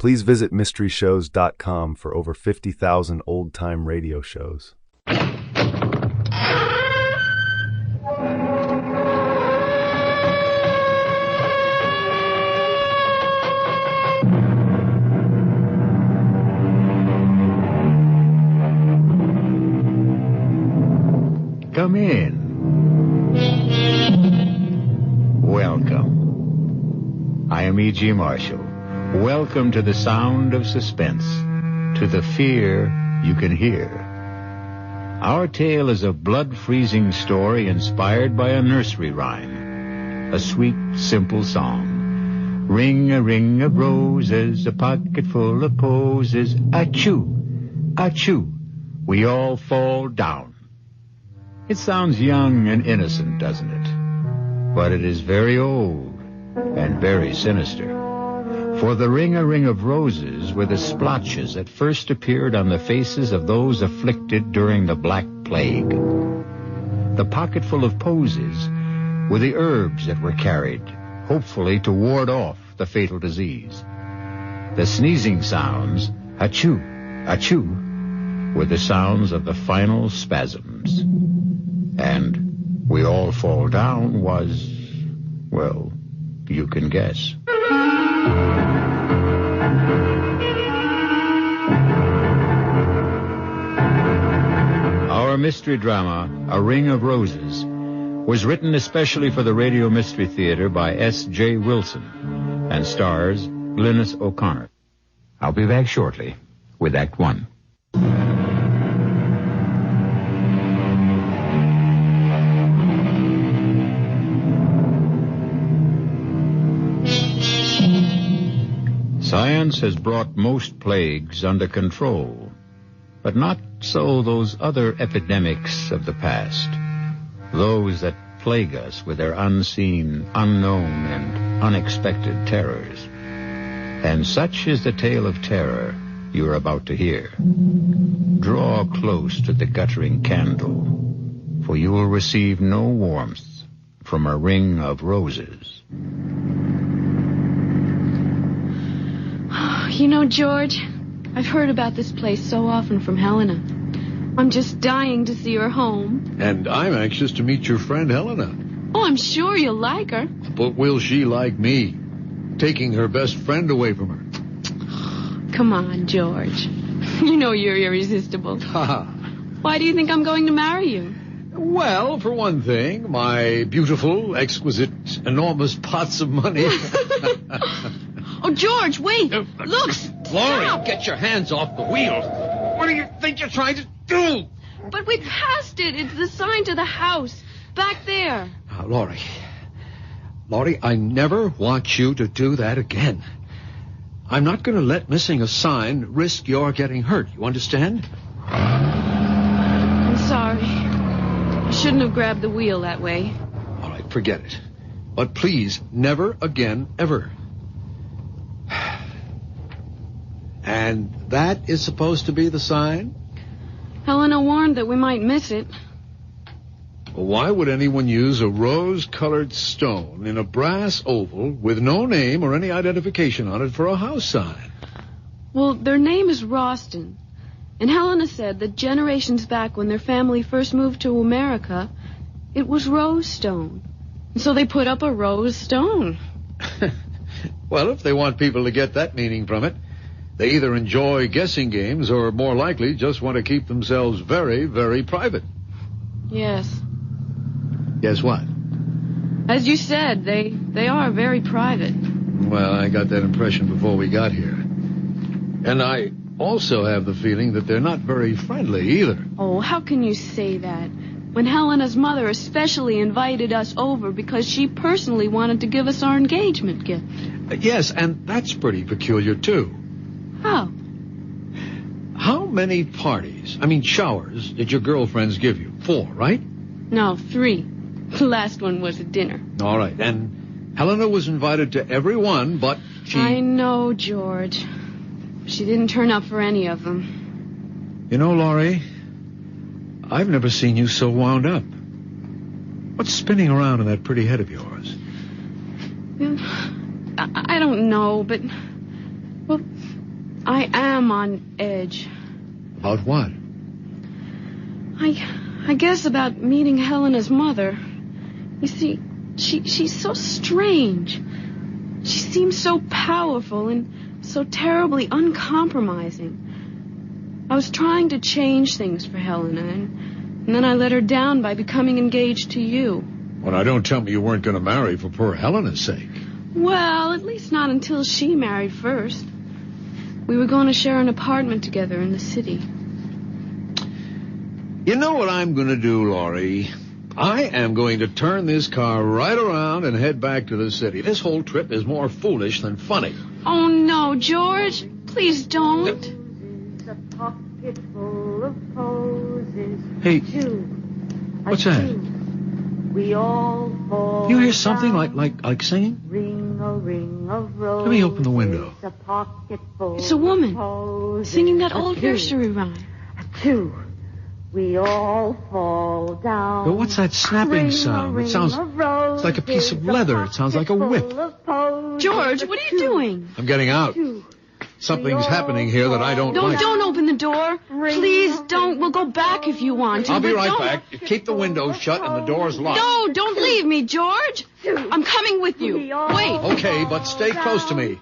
Please visit mysteryshows.com for over 50,000 old-time radio shows. Come in. Welcome. I am E.G. Marshall. Welcome to the sound of suspense, to the fear you can hear. Our tale is a blood-freezing story inspired by a nursery rhyme, a sweet, simple song. Ring of roses, a pocket full of posies. Achoo, achoo, we all fall down. It sounds young and innocent, doesn't it? But it is very old and very sinister. For the ring of roses were the splotches that first appeared on the faces of those afflicted during the Black Plague. The pocketful of posies were the herbs that were carried, hopefully to ward off the fatal disease. The sneezing sounds, achoo, achoo, were the sounds of the final spasms. And we all fall down was, well, you can guess. Our mystery drama, A Ring of Roses, was written especially for the Radio Mystery Theater by S.J. Wilson and stars Glynis O'Connor. I'll be back shortly with Act One. Science has brought most plagues under control, but not so those other epidemics of the past, those that plague us with their unseen, unknown, and unexpected terrors. And such is the tale of terror you are about to hear. Draw close to the guttering candle, for you will receive no warmth from a ring of roses. You know, George, I've heard about this place so often from Helena. I'm just dying to see her home. And I'm anxious to meet your friend Helena. Oh, I'm sure you'll like her. But will she like me? Taking her best friend away from her. Come on, George. You know you're irresistible. Ha! Why do you think I'm going to marry you? Well, for one thing, my beautiful, exquisite, enormous pots of money. Oh, George, wait! Look! Laurie, stop. get your hands off the wheel. What do you think you're trying to do? But we passed it. It's the sign to the house. Back there. Now, Laurie, I never want you to do that again. I'm not going to let missing a sign risk your getting hurt. You understand? I'm sorry. I shouldn't have grabbed the wheel that way. All right, forget it. But please, never again, ever. And that is supposed to be the sign? Helena warned that we might miss it. Well, why would anyone use a rose-colored stone in a brass oval with no name or any identification on it for a house sign? Well, their name is Ralston. And Helena said that generations back when their family first moved to America, it was rose stone. And so they put up a rose stone. Well, if they want people to get that meaning from it, they either enjoy guessing games or, more likely, just want to keep themselves very, very private. Yes. Guess what? As you said, they are very private. Well, I got that impression before we got here. And I also have the feeling that they're not very friendly either. Oh, how can you say that? When Helena's mother especially invited us over because she personally wanted to give us our engagement gift. Yes, and that's pretty peculiar, too. How? How many showers, did your girlfriends give you? 4, right? No, 3. The last one was at dinner. All right, and Helena was invited to every one, but she... I know, George. She didn't turn up for any of them. You know, Laurie, I've never seen you so wound up. What's spinning around in that pretty head of yours? I don't know, but... Well, I am on edge. About what? I guess about meeting Helena's mother. You see, she's so strange. She seems so powerful and so terribly uncompromising. I was trying to change things for Helena, and then I let her down by becoming engaged to you. Well, now, don't tell me you weren't going to marry for poor Helena's sake. Well, at least not until she married first. We were going to share an apartment together in the city. You know what I'm going to do, Laurie? I am going to turn this car right around and head back to the city. This whole trip is more foolish than funny. Oh, no, George. Please don't. Hey, what's that? You hear something like singing? Let me open the window. It's a woman singing that old nursery rhyme. We all fall down. But what's that snapping sound? It sounds like a piece of leather. It sounds like a whip. George, what are you doing? I'm getting out. Something's happening here that I don't like. Don't open the door. Please don't. We'll go back if you want to. I'll be but right don't. back. You keep the window shut and the door's locked. No, don't leave me, George. I'm coming with you. Wait. Okay, but stay close to me.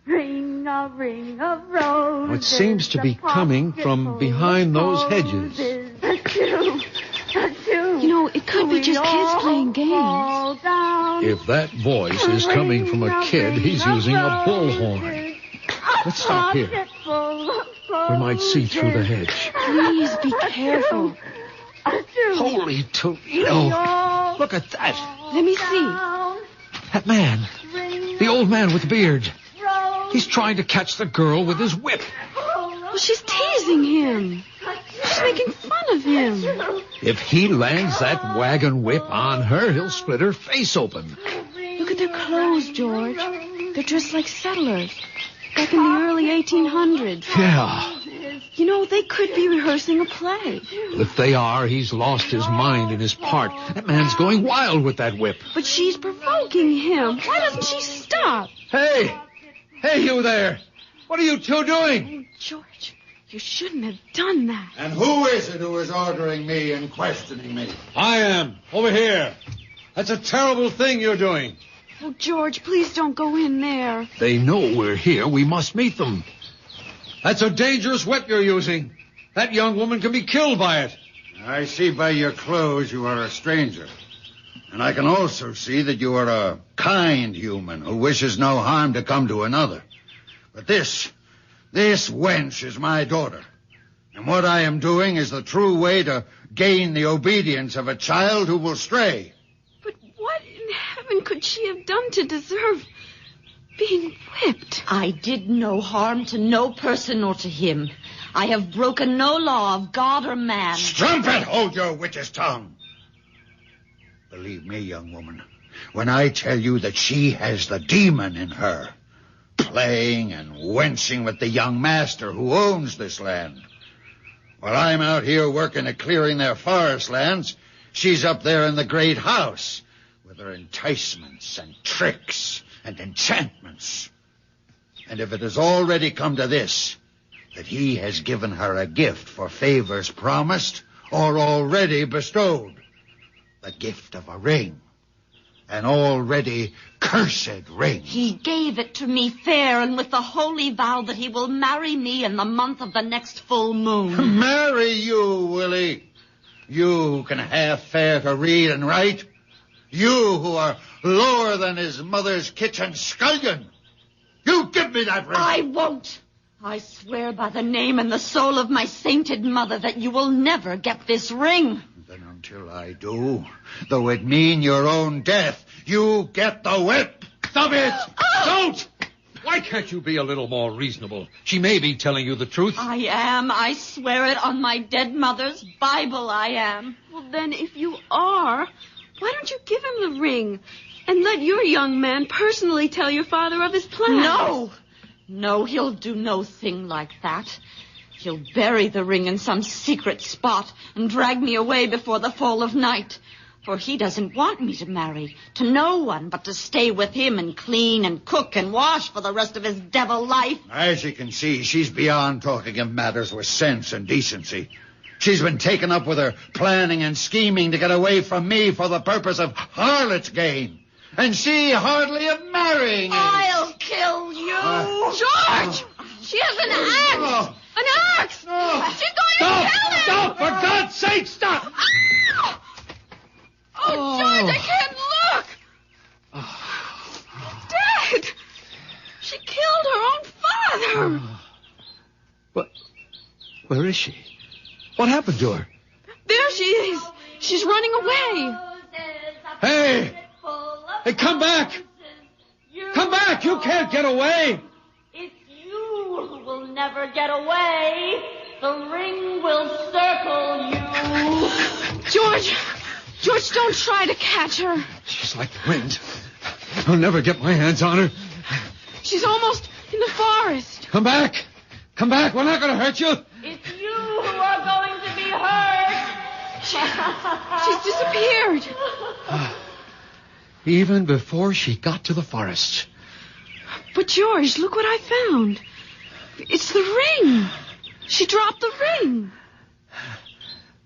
Ring a ring of roses. It seems to be coming from behind those hedges. You know, it could be just kids playing games. If that voice is coming from a kid, he's using a bullhorn. Let's stop here. We might see through the hedge. Please be careful. Holy Toledo. Look at that. Let me see. That man. The old man with the beard. He's trying to catch the girl with his whip. Well, she's teasing him. She's making fun of him. If he lands that wagon whip on her, he'll split her face open. Look at their clothes, George. They're dressed like settlers. Back in the early 1800s. Yeah. You know, they could be rehearsing a play. If they are, he's lost his mind in his part. That man's going wild with that whip. But she's provoking him. Why doesn't she stop? Hey! Hey, you there! What are you two doing? Oh, George, you shouldn't have done that. And who is it who is ordering me and questioning me? I am. Over here. That's a terrible thing you're doing. Oh, George, please don't go in there. They know we're here. We must meet them. That's a dangerous whip you're using. That young woman can be killed by it. I see by your clothes you are a stranger. And I can also see that you are a kind human who wishes no harm to come to another. But this wench is my daughter. And what I am doing is the true way to gain the obedience of a child who will stray. But what in heaven could she have done to deserve being whipped? I did no harm to no person or to him. I have broken no law of God or man. Strumpet, hold your witch's tongue. Believe me, young woman, when I tell you that she has the demon in her, playing and wenching with the young master who owns this land. While I'm out here working at clearing their forest lands, she's up there in the great house with her enticements and tricks and enchantments. And if it has already come to this, that he has given her a gift for favors promised or already bestowed, the gift of a ring, an already cursed ring. He gave it to me fair and with the holy vow that he will marry me in the month of the next full moon. Marry you, Willie? You who can half fare to read and write? You who are lower than his mother's kitchen scullion? You give me that ring. I won't. I swear by the name and the soul of my sainted mother that you will never get this ring. Then until I do, though it mean your own death, you get the whip. Stop it! Don't! Why can't you be a little more reasonable? She may be telling you the truth. I am. I swear it on my dead mother's Bible, I am. Well, then, if you are, why don't you give him the ring and let your young man personally tell your father of his plans? No, he'll do no thing like that. He'll bury the ring in some secret spot and drag me away before the fall of night. For he doesn't want me to marry to no one but to stay with him and clean and cook and wash for the rest of his devil life. As you can see, she's beyond talking of matters with sense and decency. She's been taken up with her planning and scheming to get away from me for the purpose of harlot's gain. And she hardly of marrying. I'll kill you. George! She has an axe! An axe! She's going to kill him! Stop! For God's sake, stop! Oh, George, I can't look! Dad! She killed her own father! But where is she? What happened to her? There she is! She's running away! Hey! Hey, come back! Come back! You can't get away! It's you who will never get away. The ring will circle you. George, don't try to catch her. She's like the wind. I'll never get my hands on her. She's almost in the forest. Come back! Come back! We're not going to hurt you! It's you who are going to be hurt. She's disappeared. Even before she got to the forest. But, George, look what I found. It's the ring. She dropped the ring.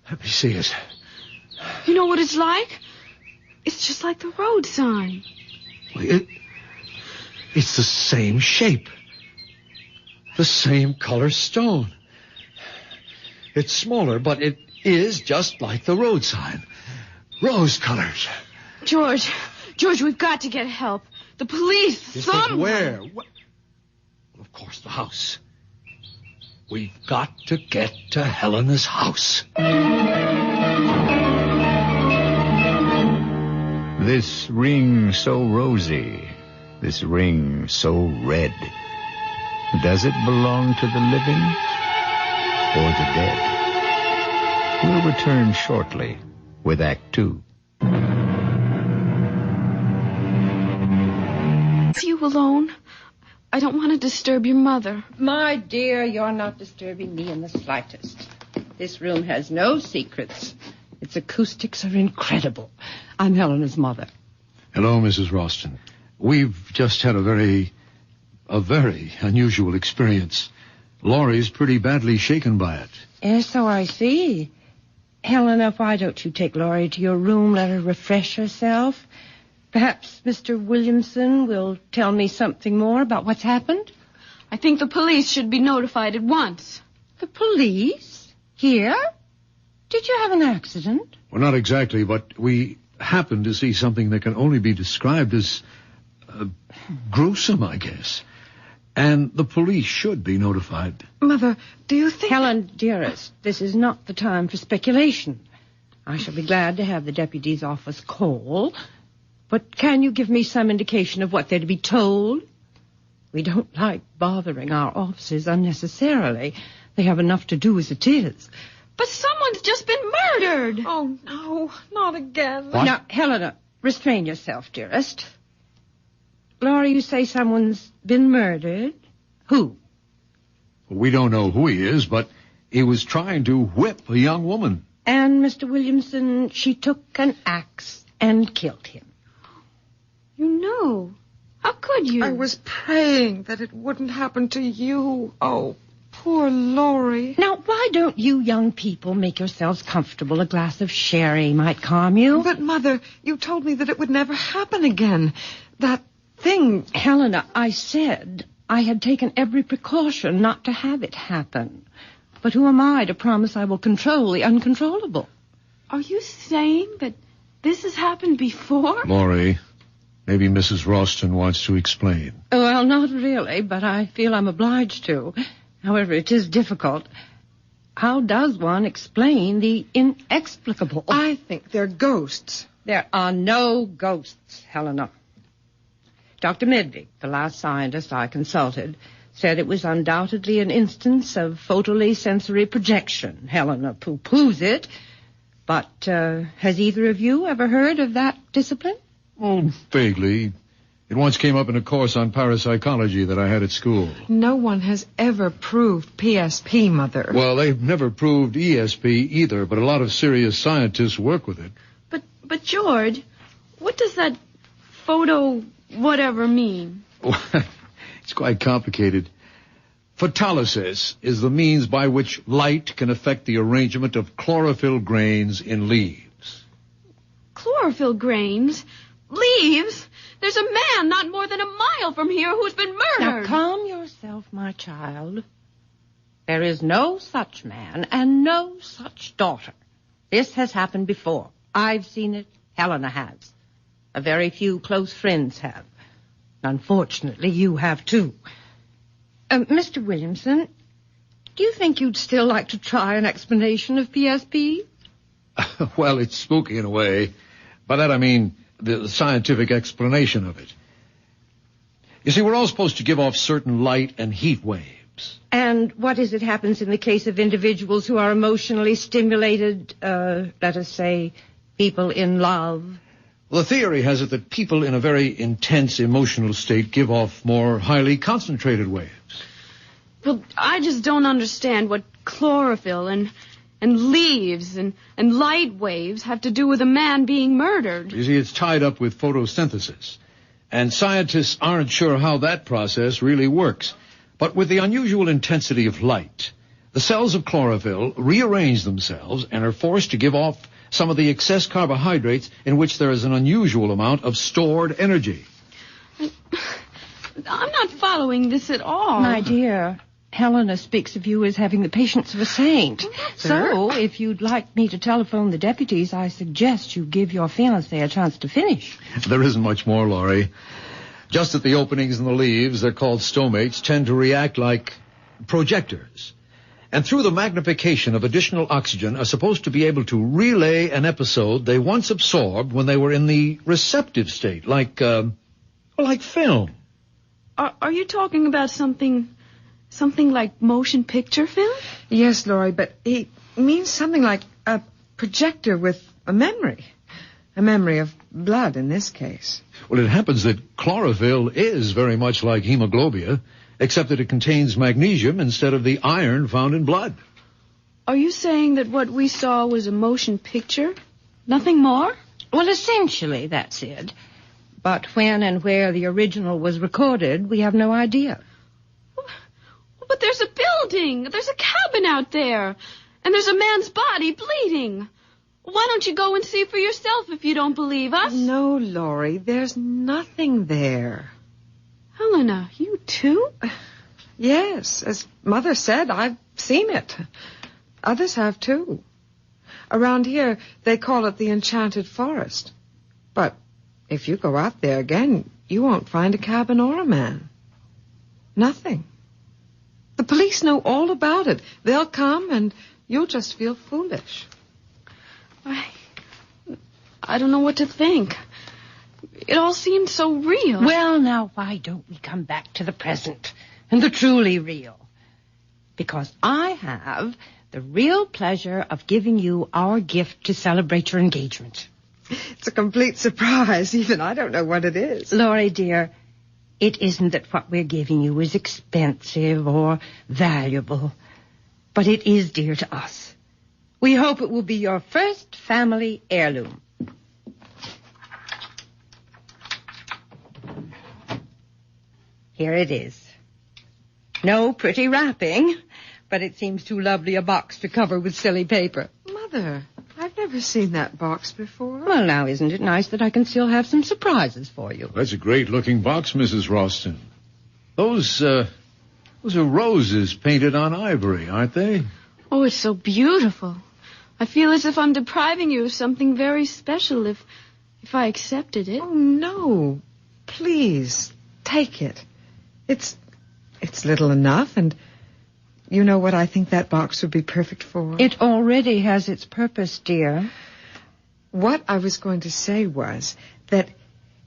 Let me see it. You know what it's like? It's just like the road sign. It's the same shape. The same color stone. It's smaller, but it is just like the road sign. Rose-colored. George, we've got to get help. The police, someone. But where? Of course, the house. We've got to get to Helena's house. This ring so rosy, this ring so red. Does it belong to the living or the dead? We'll return shortly with Act 2. You alone? I don't want to disturb your mother. My dear, you're not disturbing me in the slightest. This room has no secrets. Its acoustics are incredible. I'm Helena's mother. Hello, Mrs. Ralston. We've just had a very unusual experience. Laurie's pretty badly shaken by it. Yes, so I see. Helena, why don't you take Laurie to your room, let her refresh herself? Perhaps Mr. Williamson will tell me something more about what's happened? I think the police should be notified at once. The police? Here? Did you have an accident? Well, not exactly, but we happened to see something that can only be described as gruesome, I guess. And the police should be notified. Mother, do you think... Helen, dearest, this is not the time for speculation. I shall be glad to have the deputy's office call. But can you give me some indication of what they're to be told? We don't like bothering our offices unnecessarily. They have enough to do as it is. But someone's just been murdered. Oh, no, not again. What? Now, Helena, restrain yourself, dearest. Laurie, you say someone's been murdered? Who? We don't know who he is, but he was trying to whip a young woman. And, Mr. Williamson, she took an axe and killed him. You know. How could you? I was praying that it wouldn't happen to you. Oh, poor Laurie. Now, why don't you young people make yourselves comfortable? A glass of sherry might calm you. But, Mother, you told me that it would never happen again. That thing... Helena, I said I had taken every precaution not to have it happen. But who am I to promise I will control the uncontrollable? Are you saying that this has happened before? Laurie, maybe Mrs. Ralston wants to explain. Well, not really, but I feel I'm obliged to. However, it is difficult. How does one explain the inexplicable? I think they're ghosts. There are no ghosts, Helena. Dr. Medvig, the last scientist I consulted, said it was undoubtedly an instance of photally sensory projection. Helena poo-poos it. But has either of you ever heard of that discipline? Oh, vaguely. It once came up in a course on parapsychology that I had at school. No one has ever proved PSP, Mother. Well, they've never proved ESP either, but a lot of serious scientists work with it. But But, George, what does that photo whatever mean? It's quite complicated. Photolysis is the means by which light can affect the arrangement of chlorophyll grains in leaves. Chlorophyll grains? Leaves? There's a man not more than a mile from here who's been murdered. Now, calm yourself, my child. There is no such man and no such daughter. This has happened before. I've seen it. Helena has. A very few close friends have. Unfortunately, you have too. Mr. Williamson, do you think you'd still like to try an explanation of PSP? Well, it's spooky in a way. By that I mean the scientific explanation of it. You see, we're all supposed to give off certain light and heat waves. And what is it happens in the case of individuals who are emotionally stimulated, let us say, people in love? Well, the theory has it that people in a very intense emotional state give off more highly concentrated waves. Well, I just don't understand what chlorophyll and leaves and light waves have to do with a man being murdered. You see, it's tied up with photosynthesis. And scientists aren't sure how that process really works. But with the unusual intensity of light, the cells of chlorophyll rearrange themselves and are forced to give off some of the excess carbohydrates in which there is an unusual amount of stored energy. I'm not following this at all. My dear, Helena speaks of you as having the patience of a saint. So, if you'd like me to telephone the deputies, I suggest you give your fiancé a chance to finish. There isn't much more, Laurie. Just at the openings in the leaves, they're called stomates, tend to react like projectors. And through the magnification of additional oxygen are supposed to be able to relay an episode they once absorbed when they were in the receptive state, like film. Are you talking about something like motion picture film? Yes, Laurie, but he means something like a projector with a memory. A memory of blood in this case. Well, it happens that chlorophyll is very much like hemoglobin, except that it contains magnesium instead of the iron found in blood. Are you saying that what we saw was a motion picture? Nothing more? Well, essentially, that's it. But when and where the original was recorded, we have no idea. But there's a building. There's a cabin out there. And there's a man's body bleeding. Why don't you go and see for yourself if you don't believe us? No, Laurie, there's nothing there. Helena, you too? Yes, as Mother said, I've seen it. Others have too. Around here, they call it the Enchanted Forest. But if you go out there again, you won't find a cabin or a man. Nothing. The police know all about it. They'll come and you'll just feel foolish. I don't know what to think. It all seemed so real. Well, now, why don't we come back to the present and the truly real? Because I have the real pleasure of giving you our gift to celebrate your engagement. It's a complete surprise. Even I don't know what it is. Laurie, dear, it isn't that what we're giving you is expensive or valuable, but it is dear to us. We hope it will be your first family heirloom. Here it is. No pretty wrapping, but it seems too lovely a box to cover with silly paper. Mother, I've never seen that box before. Well, now, isn't it nice that I can still have some surprises for you? That's a great-looking box, Mrs. Ralston. Those are roses painted on ivory, aren't they? Oh, it's so beautiful. I feel as if I'm depriving you of something very special if I accepted it. Oh, no. Please, take it. It's little enough, and you know what I think that box would be perfect for? It already has its purpose, dear. What I was going to say was that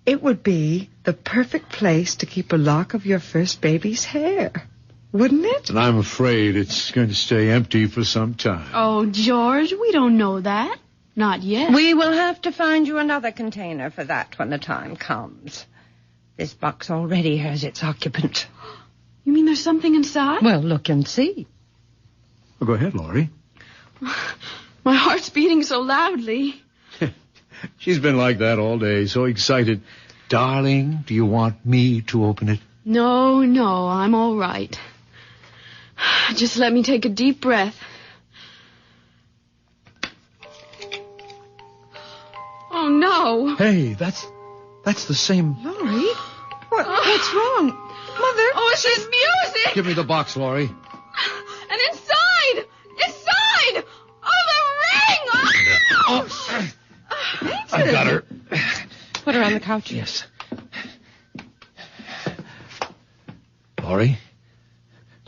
it would be the perfect place to keep a lock of your first baby's hair. Wouldn't it? And I'm afraid it's going to stay empty for some time. Oh, George, we don't know that. Not yet. We will have to find you another container for that when the time comes. This box already has its occupant. You mean there's something inside? Well, look and see. Well, go ahead, Laurie. My heart's beating so loudly. She's been like that all day, so excited. Darling, do you want me to open it? No, I'm all right. Just let me take a deep breath. Oh, no. Hey, that's the same. Laurie? What's wrong? Mother? Oh, it's this music. Give me the box, Laurie. And inside! Oh, the ring! I got her. Put her on the couch. Yes. Laurie?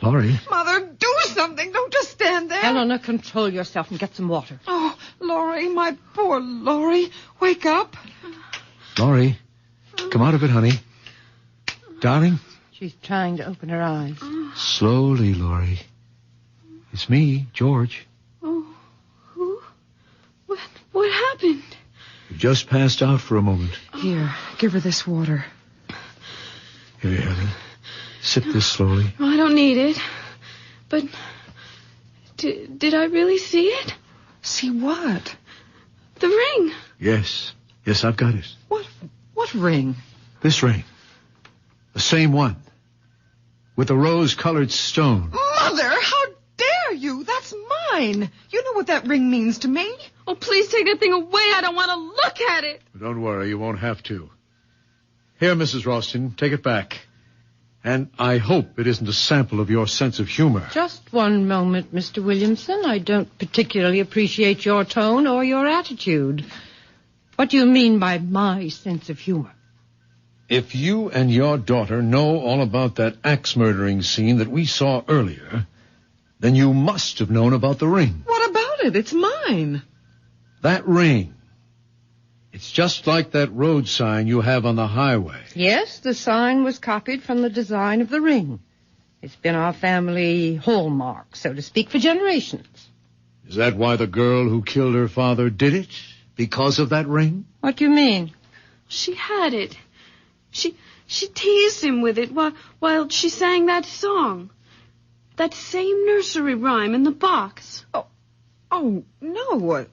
Mother, do something. Don't just stand there. Helena, control yourself and get some water. Oh, Laurie, my poor Laurie. Wake up. Laurie, come out of it, honey. Darling? She's trying to open her eyes. Slowly, Laurie. It's me, George. Oh, who? What happened? You just passed out for a moment. Here, give her this water. Here, honey. Sip this slowly. Oh, I don't need it. But did I really see it? See what? The ring. Yes, I've got it. What ring? This ring. The same one. With the rose-colored stone. Mother, how dare you? That's mine. You know what that ring means to me. Oh, please take that thing away. I don't want to look at it. Don't worry, you won't have to. Here, Mrs. Ralston, take it back. And I hope it isn't a sample of your sense of humor. Just one moment, Mr. Williamson. I don't particularly appreciate your tone or your attitude. What do you mean by my sense of humor? If you and your daughter know all about that axe-murdering scene that we saw earlier, then you must have known about the ring. What about it? It's mine. That ring. It's just like that road sign you have on the highway. Yes, the sign was copied from the design of the ring. It's been our family hallmark, so to speak, for generations. Is that why the girl who killed her father did it? Because of that ring? What do you mean? She had it. She teased him with it while she sang that song. That same nursery rhyme in the box. Oh, no.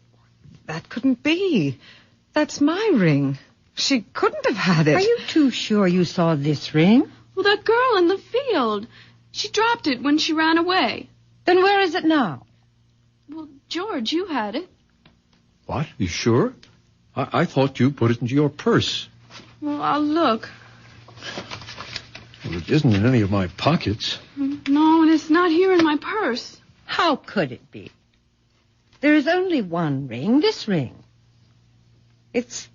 That couldn't be. That's my ring. She couldn't have had it. Are you too sure you saw this ring? Well, that girl in the field. She dropped it when she ran away. Then where is it now? Well, George, you had it. What? You sure? I thought you put it into your purse. Well, I'll look. Well, it isn't in any of my pockets. No, and it's not here in my purse. How could it be? There is only one ring, this ring. It's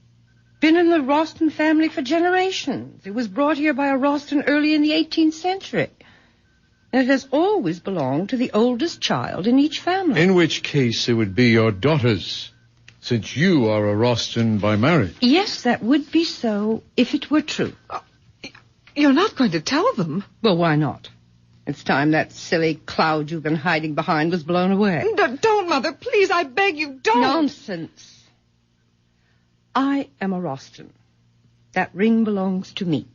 been in the Ralston family for generations. It was brought here by a Ralston early in the 18th century. And it has always belonged to the oldest child in each family. In which case it would be your daughter's, since you are a Ralston by marriage. Yes, that would be so if it were true. You're not going to tell them? Well, why not? It's time that silly cloud you've been hiding behind was blown away. Don't, Mother. Please, I beg you, don't. Nonsense. I am a Ralston. That ring belongs to me.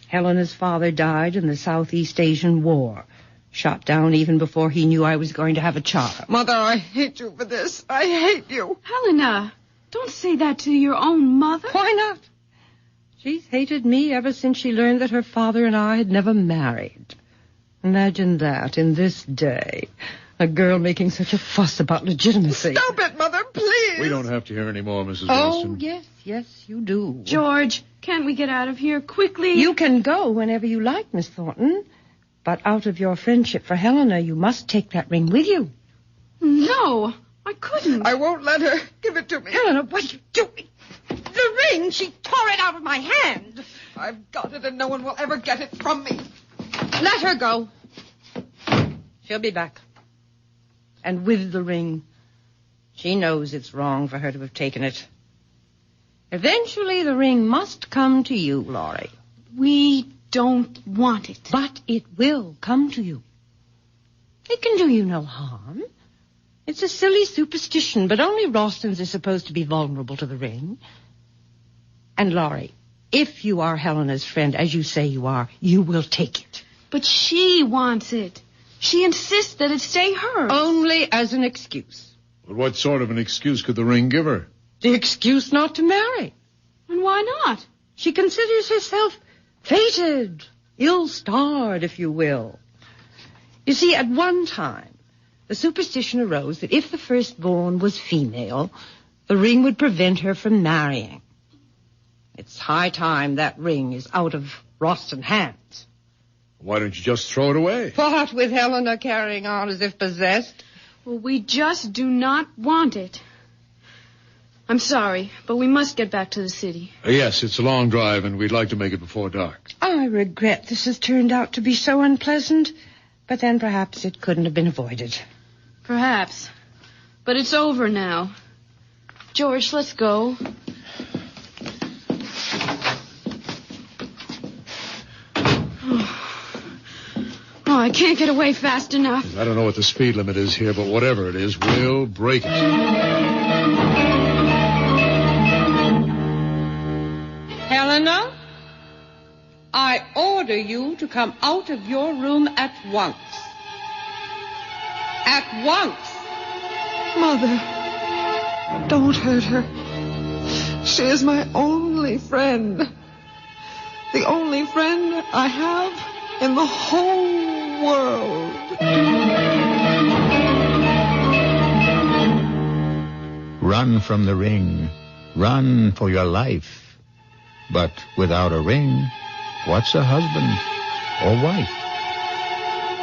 Helena's father died in the Southeast Asian War. Shot down even before he knew I was going to have a child. Mother, I hate you for this. I hate you. Helena, don't say that to your own mother. Why not? She's hated me ever since she learned that her father and I had never married. Imagine that in this day. A girl making such a fuss about legitimacy. Stop it, Mother, please. We don't have to hear any more, Mrs. Ralston. Oh, yes, you do. George, can't we get out of here quickly? You can go whenever you like, Miss Thornton. But out of your friendship for Helena, you must take that ring with you. No, I couldn't. I won't let her. Give it to me. Helena, what are you doing? The ring, she tore it out of my hand. I've got it and no one will ever get it from me. Let her go. She'll be back. And with the ring, she knows it's wrong for her to have taken it. Eventually, the ring must come to you, Laurie. We don't want it. But it will come to you. It can do you no harm. It's a silly superstition, but only Ralstons are supposed to be vulnerable to the ring. And, Laurie, if you are Helena's friend, as you say you are, you will take it. But she wants it. She insists that it stay hers. Only as an excuse. But what sort of an excuse could the ring give her? the excuse not to marry. And why not? She considers herself fated, ill-starred, if you will. You see, at one time, the superstition arose that if the firstborn was female, the ring would prevent her from marrying. It's high time that ring is out of Roston hands. Why don't you just throw it away? What with Helena carrying on as if possessed? Well, we just do not want it. I'm sorry, but we must get back to the city. Yes, it's a long drive, and we'd like to make it before dark. I regret this has turned out to be so unpleasant, but then perhaps it couldn't have been avoided. Perhaps. But it's over now. George, let's go. Oh, I can't get away fast enough. I don't know what the speed limit is here, but whatever it is, we'll break it. Helena, I order you to come out of your room at once. At once. Mother, don't hurt her. She is my only friend. The only friend I have in the whole world. Run from the ring. Run for your life. But without a ring, what's a husband or wife?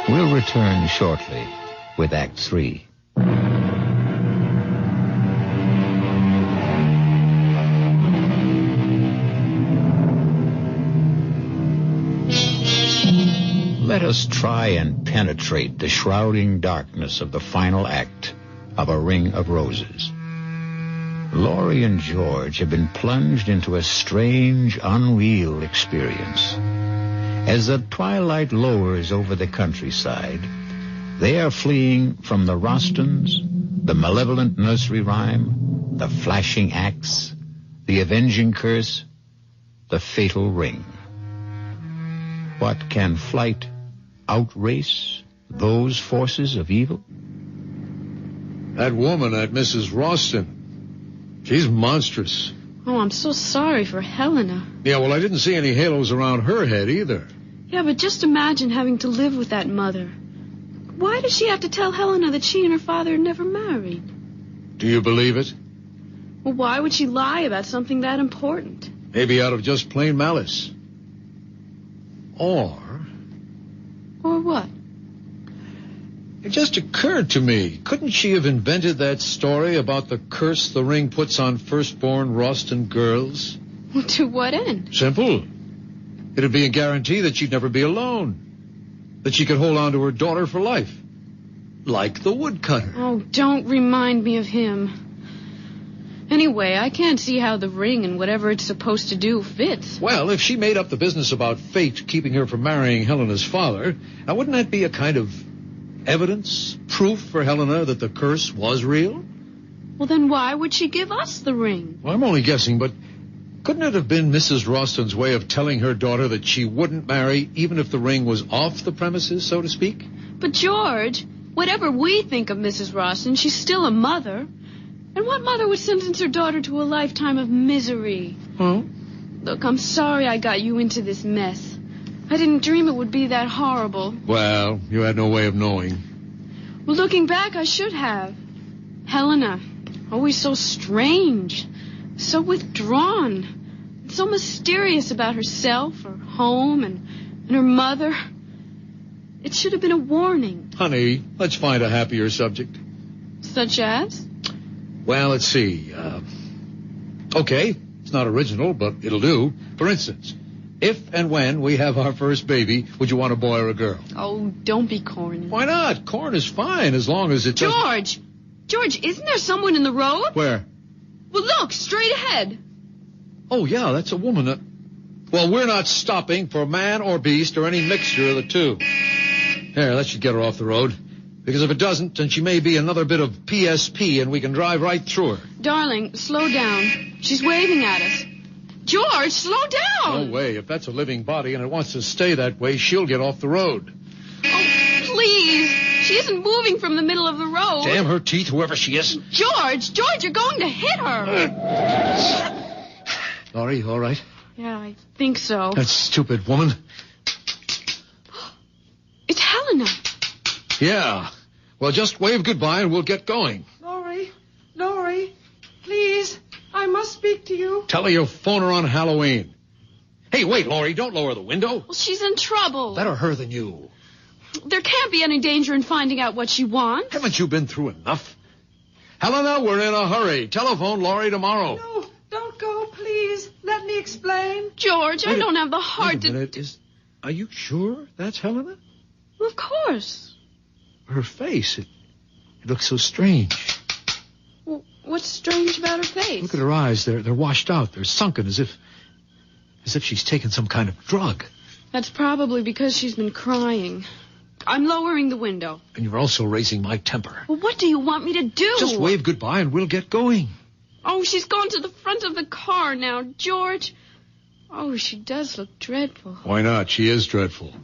We'll return shortly with Act 3. Let us try and penetrate the shrouding darkness of the final act of A Ring of Roses. Laurie and George have been plunged into a strange, unreal experience. As the twilight lowers over the countryside, they are fleeing from the Rostons, the malevolent nursery rhyme, the flashing axe, the avenging curse, the fatal ring. What can flight outrace those forces of evil? That woman, that Mrs. Roston, she's monstrous. Oh, I'm so sorry for Helena. Yeah, well, I didn't see any halos around her head either. Yeah, but just imagine having to live with that mother. Why does she have to tell Helena that she and her father never married? Do you believe it? Well, why would she lie about something that important? Maybe out of just plain malice. Or what? it just occurred to me, couldn't she have invented that story about the curse the ring puts on firstborn Roston girls? Well, to what end? Simple. It'd be a guarantee that she'd never be alone. That she could hold on to her daughter for life. Like the woodcutter. Oh, don't remind me of him. Anyway, I can't see how the ring and whatever it's supposed to do fits. Well, if she made up the business about fate keeping her from marrying Helena's father, now wouldn't that be a kind of evidence, proof for Helena that the curse was real? Well, then why would she give us the ring? Well, I'm only guessing, but couldn't it have been Mrs. Roston's way of telling her daughter that she wouldn't marry even if the ring was off the premises, so to speak? But, George, whatever we think of Mrs. Roston, she's still a mother. And what mother would sentence her daughter to a lifetime of misery? Huh? Look, I'm sorry I got you into this mess. I didn't dream it would be that horrible. Well, you had no way of knowing. Well, looking back, I should have. Helena, always so strange, so withdrawn, so mysterious about herself, her home, and her mother. It should have been a warning. Honey, let's find a happier subject. Such as? Well, let's see. Okay, it's not original, but it'll do. For instance, if and when we have our first baby, would you want a boy or a girl? Oh, don't be corny. Why not? Corn is fine as long as it doesn't... George! George, isn't there someone in the road? Where? Well, look, straight ahead. Oh, yeah, that's a woman. Well, we're not stopping for man or beast or any mixture of the two. Here, that should get her off the road. Because if it doesn't, then she may be another bit of PSP and we can drive right through her. Darling, slow down. She's waving at us. George, slow down. No way. If that's a living body and it wants to stay that way, she'll get off the road. Oh, please. She isn't moving from the middle of the road. Damn her teeth, whoever she is. George, you're going to hit her. Laurie, you all right? Yeah, I think so. That stupid woman. It's Helena. Yeah. Well, just wave goodbye and we'll get going. Laurie, please, I must speak to you. Tell her you'll phone her on Halloween. Hey, wait, Laurie, don't lower the window. Well, she's in trouble. Better her than you. There can't be any danger in finding out what she wants. Haven't you been through enough? Helena, we're in a hurry. Telephone Laurie tomorrow. No, don't go, please. Let me explain. George, I don't have the heart Wait a minute. Are you sure that's Helena? Well, of course. Her face, it looks so strange. Well, what's strange about her face? Look at her eyes. They're washed out. They're sunken as if she's taken some kind of drug. That's probably because she's been crying. I'm lowering the window. And you're also raising my temper. Well, what do you want me to do? Just wave goodbye and we'll get going. Oh, she's gone to the front of the car now, George. Oh, she does look dreadful. Why not? She is dreadful.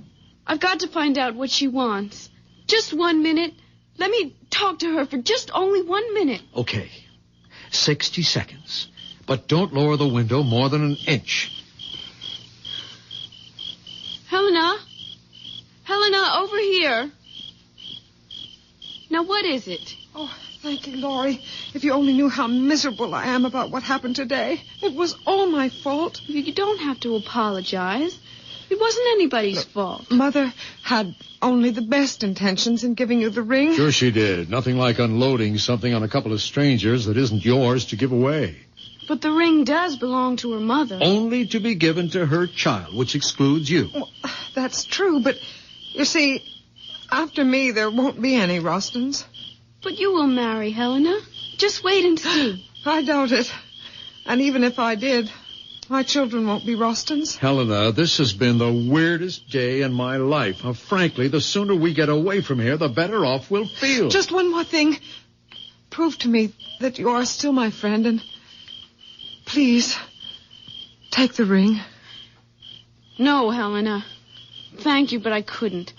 I've got to find out what she wants. Just 1 minute. Let me talk to her for just only 1 minute. Okay. 60 seconds. But don't lower the window more than an inch. Helena? Helena, over here. Now, what is it? Oh, thank you, Laurie. If you only knew how miserable I am about what happened today. It was all my fault. You don't have to apologize. It wasn't anybody's fault. Mother had only the best intentions in giving you the ring. Sure she did. Nothing like unloading something on a couple of strangers that isn't yours to give away. But the ring does belong to her mother. Only to be given to her child, which excludes you. Well, that's true, but you see, after me, there won't be any Rostons. But you will marry Helena. Just wait and see. I doubt it. And even if I did, my children won't be Rostons. Helena, this has been the weirdest day in my life. Now, frankly, the sooner we get away from here, the better off we'll feel. Just one more thing. Prove to me that you are still my friend, and please, take the ring. No, Helena. Thank you, but I couldn't.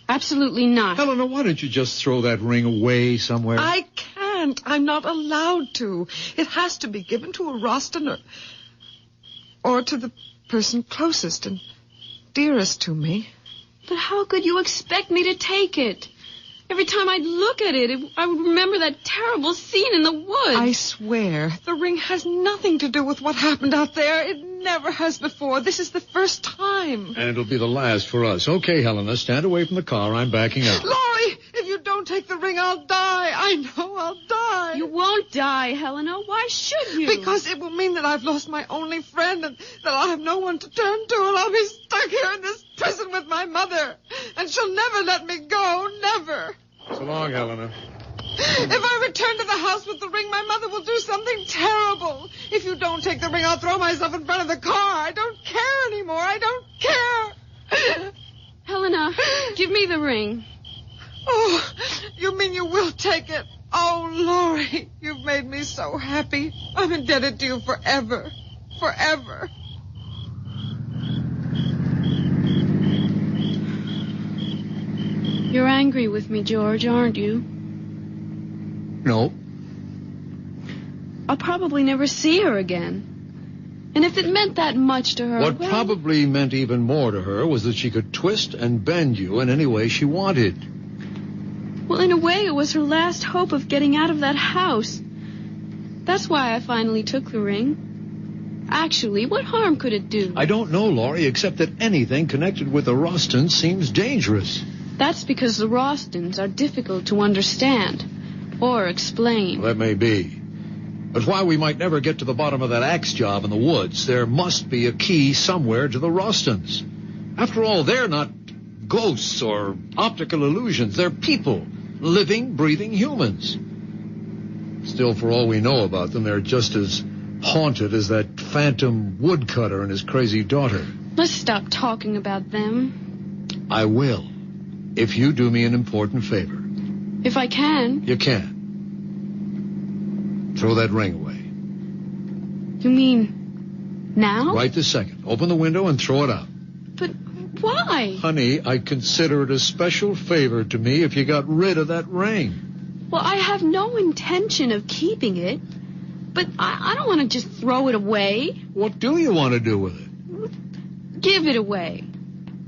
Absolutely not. Helena, why don't you just throw that ring away somewhere? I can't. I'm not allowed to. It has to be given to a Roston or to the person closest and dearest to me. But how could you expect me to take it? Every time I'd look at it, I would remember that terrible scene in the woods. I swear, the ring has nothing to do with what happened out there. It never has before. This is the first time. And it'll be the last for us. Okay, Helena, stand away from the car. I'm backing up. Laurie, if you don't take the ring, I'll die. I know I'll die. You won't die, Helena. Why should you? Because it will mean that I've lost my only friend and that I'll have no one to turn to, and I'll be stuck here in this prison with my mother. And she'll never let me go. Never. So long, Helena. If I return to the house with the ring, my mother will do something terrible. If you don't take the ring, I'll throw myself in front of the car. I don't care anymore. I don't care. Helena, give me the ring. Oh, you mean you will take it? Oh, Laurie, you've made me so happy. I'm indebted to you forever. Forever. You're angry with me, George, aren't you? No. I'll probably never see her again. And if it meant that much to her... What probably meant even more to her was that she could twist and bend you in any way she wanted. Well, in a way, it was her last hope of getting out of that house. That's why I finally took the ring. Actually, what harm could it do? I don't know, Laurie, except that anything connected with the Rostons seems dangerous. That's because the Rostons are difficult to understand or explain. Well, that may be. But while we might never get to the bottom of that axe job in the woods, there must be a key somewhere to the Rostons. After all, they're not ghosts or optical illusions. They're people, living, breathing humans. Still, for all we know about them, they're just as haunted as that phantom woodcutter and his crazy daughter. Let's stop talking about them. I will, if you do me an important favor. If I can. You can. Throw that ring away. You mean now? Right this second. Open the window and throw it out. But Why? Honey, I'd consider it a special favor to me if you got rid of that ring. Well, I have no intention of keeping it. But I don't want to just throw it away. What do you want to do with it? Give it away.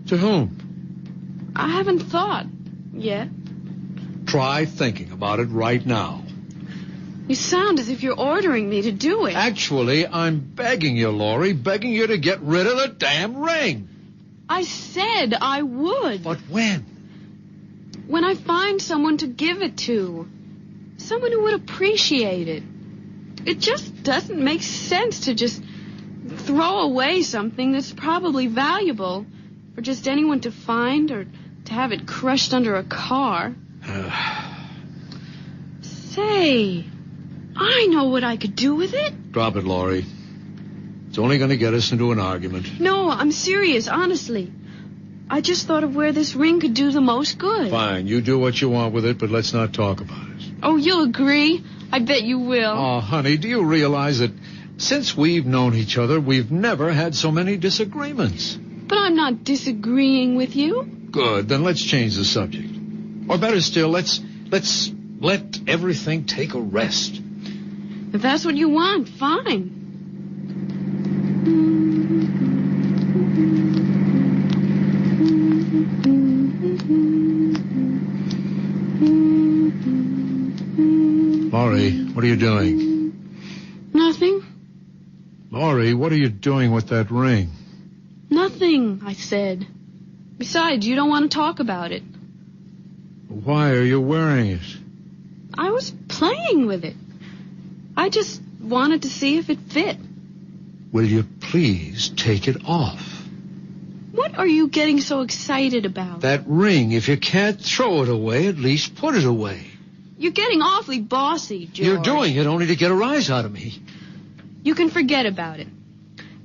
To whom? I haven't thought yet. Try thinking about it right now. You sound as if you're ordering me to do it. Actually, I'm begging you, Laurie, begging you to get rid of the damn ring. I said I would. But when? When I find someone to give it to. Someone who would appreciate it. It just doesn't make sense to just throw away something that's probably valuable for just anyone to find or to have it crushed under a car. Say, I know what I could do with it. Drop it, Laurie. It's only going to get us into an argument. No, I'm serious, honestly. I just thought of where this ring could do the most good. Fine, you do what you want with it, but let's not talk about it. Oh, you'll agree? I bet you will. Oh, honey, do you realize that since we've known each other, we've never had so many disagreements? But I'm not disagreeing with you. Good, then let's change the subject. Or better still, let's let everything take a rest. If that's what you want, fine. Laurie, what are you doing? Nothing. Laurie, what are you doing with that ring? Nothing, I said. Besides, you don't want to talk about it. Why are you wearing it? I was playing with it. I just wanted to see if it fit. Will you please take it off? What are you getting so excited about? That ring, if you can't throw it away, at least put it away. You're getting awfully bossy, George. You're doing it only to get a rise out of me. You can forget about it.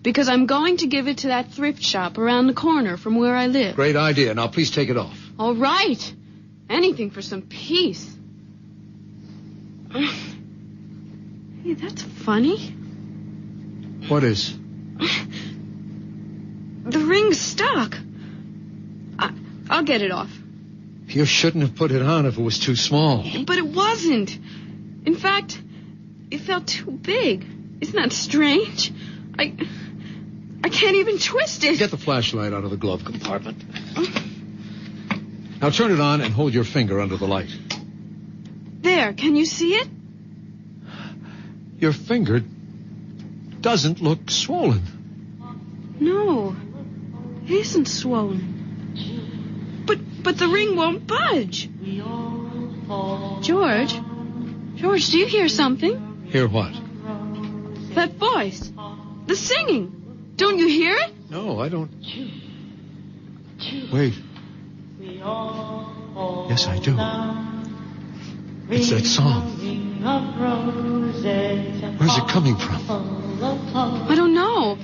Because I'm going to give it to that thrift shop around the corner from where I live. Great idea. Now, please take it off. All right. Anything for some peace. Hey, that's funny. What is? The ring's stuck. I'll get it off. You shouldn't have put it on if it was too small. But it wasn't. In fact, it felt too big. Isn't that strange? I can't even twist it. Get the flashlight out of the glove compartment. Now turn it on and hold your finger under the light. There, can you see it? Your finger doesn't look swollen. No, it isn't swollen. But the ring won't budge. George, do you hear something? Hear what? That voice. The singing. Don't you hear it? No, I don't. Wait. Yes, I do. It's that song. Where's it coming from? I don't know.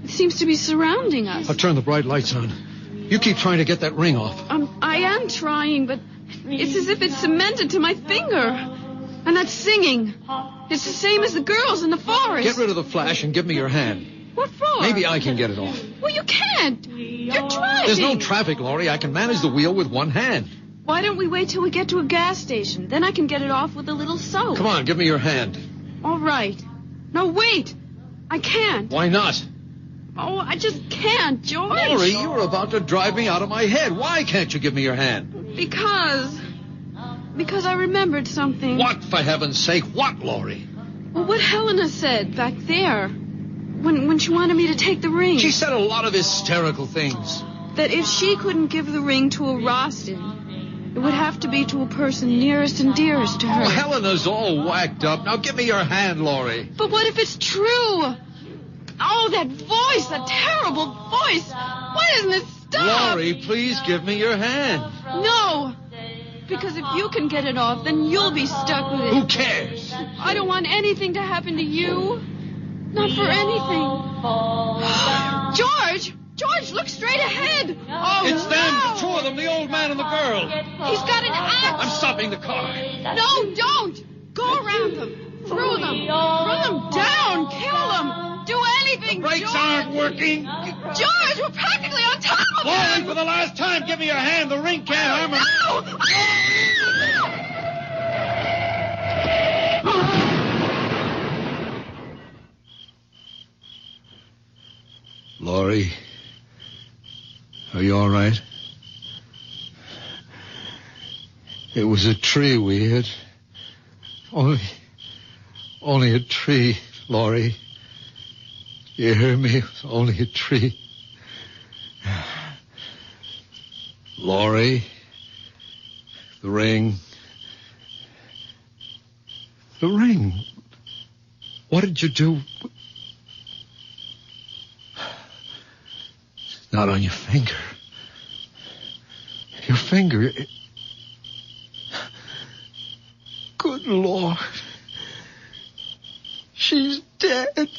It seems to be surrounding us. I'll turn the bright lights on. You keep trying to get that ring off. I am trying, but it's as if it's cemented to my finger. And that singing. It's the same as the girls in the forest. Get rid of the flash and give me your hand. What for? Maybe I can get it off. Well, you can't. You're driving. There's no traffic, Laurie. I can manage the wheel with one hand. Why don't we wait till we get to a gas station? Then I can get it off with a little soap. Come on, give me your hand. All right. No, wait. I can't. Why not? Oh, I just can't, George. Laurie, you were about to drive me out of my head. Why can't you give me your hand? Because I remembered something. What, for heaven's sake? What, Laurie? Well, what Helena said back there. When she wanted me to take the ring. She said a lot of hysterical things. That if she couldn't give the ring to a Roston, it would have to be to a person nearest and dearest to her. Oh, Helena's all whacked up. Now give me your hand, Laurie. But what if it's true? Oh, that voice, that terrible voice. Why doesn't it stop? Laurie, please give me your hand. No. Because if you can get it off, then you'll be stuck with it. Who cares? I don't want anything to happen to you. Not for anything. George, look straight ahead. Oh, it's them, the two of them, the old man and the girl. He's got an axe. I'm stopping the car. No, don't. Go around them. Throw them. Run them down. Kill them. Do anything. leaving, Brakes George. aren't working. George, we're practically on top of Laurie, him. for the last time, give me your hand. The ring can't harm her. Laurie, are you all right? It was a tree we hit. Only a tree, Laurie. You hear me? It was only a tree. Laurie, the ring. The ring. What did you do? It's not on your finger. Your finger. Good Lord. She's dead.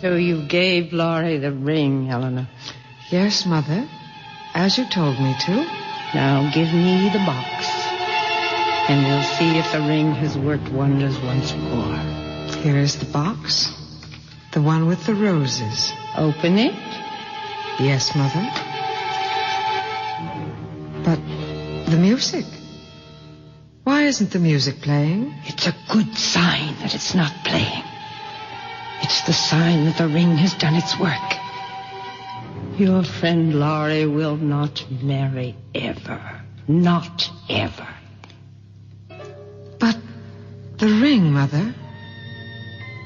So you gave Laurie the ring, Helena. Yes, Mother, as you told me to. Now give me the box, and we'll see if the ring has worked wonders once more. Here is the box. The one with the roses. Open it. Yes, Mother. But the music. Why isn't the music playing? It's a good sign that it's not playing. It's the sign that the ring has done its work. Your friend Laurie will not marry ever. Not ever. But the ring, Mother.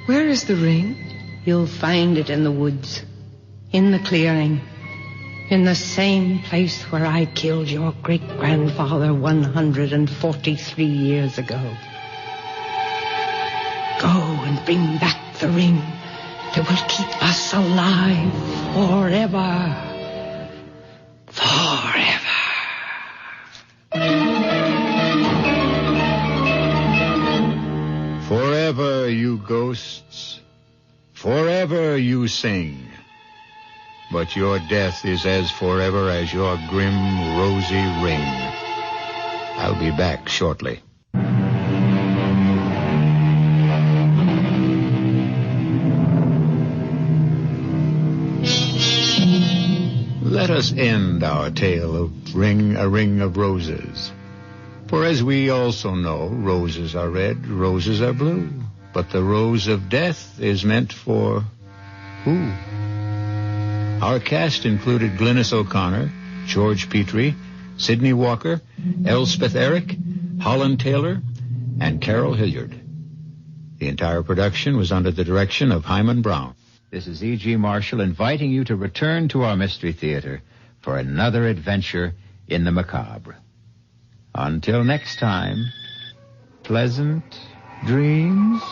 Where is the ring? You'll find it in the woods. In the clearing. In the same place where I killed your great-grandfather 143 years ago. Go and bring back the ring that will keep us alive forever. Forever. Forever, you ghosts. Forever you sing. But your death is as forever as your grim, rosy ring. I'll be back shortly. Let us end our tale of A Ring of Roses. For as we also know, roses are red, roses are blue. But the rose of death is meant for who? Our cast included Glynis O'Connor, George Petrie, Sidney Walker, Elspeth Eric, Holland Taylor, and Carol Hilliard. The entire production was under the direction of Hyman Brown. This is E.G. Marshall inviting you to return to our Mystery Theater for another adventure in the macabre. Until next time, pleasant dreams.